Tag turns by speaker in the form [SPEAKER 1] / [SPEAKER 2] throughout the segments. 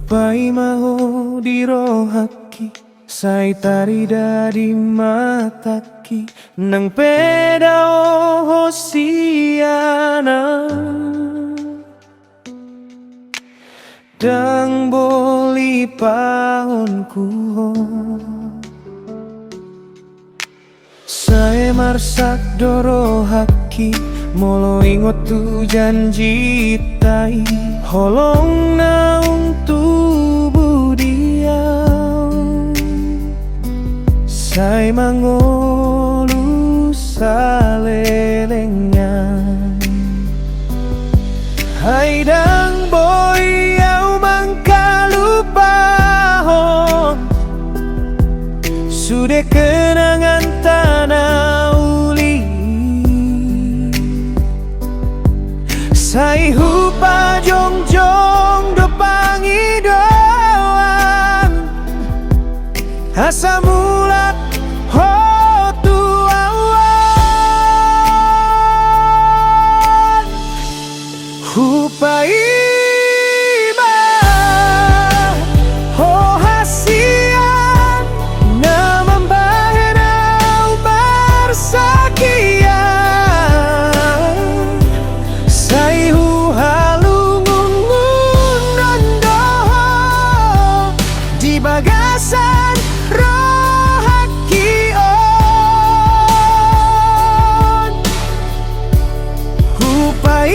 [SPEAKER 1] Hupai maho dirohaki sai tarida di mataki nang peda hosiana dang boli paonku saya marsak dorohaki molo ingot tu janji tai holong naung tubuh dia saya mangolu salelengan hai dang boy au mangkalupahon sudah kenangan tanah uli sai hupa jong-jong do pangidoan asa mulat ho tuawan hupa iba ho hasian naman bahenau bersakian saihu halungun nondoho di bagasan rohaki on hupai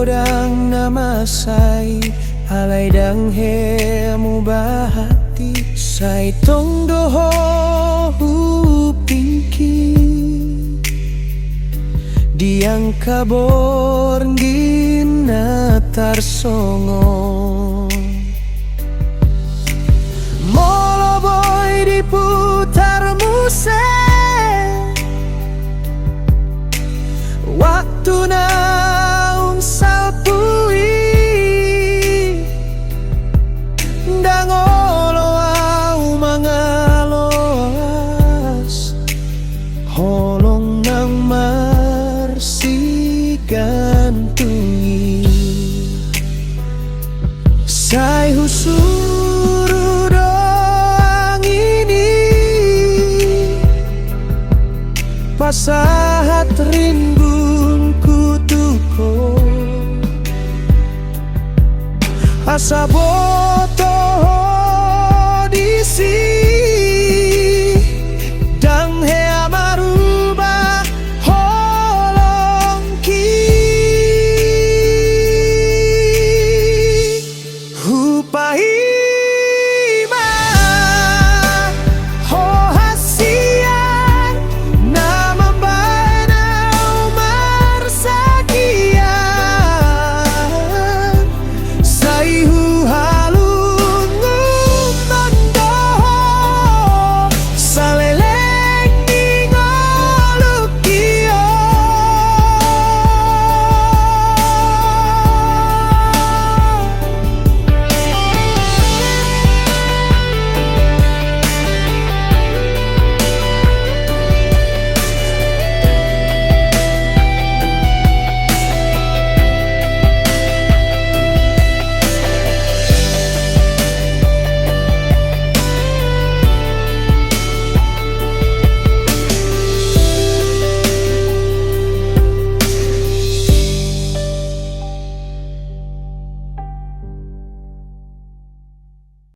[SPEAKER 1] dang nama sai alai dang hemu bahati sai tong doho pinki diang kabor gina tarsongo molo boy diputar musik waktu naung salpui dangolo au mangaloas holong nang marsi gantungi sai husuru doang ini pasahat rimbun kutuko asa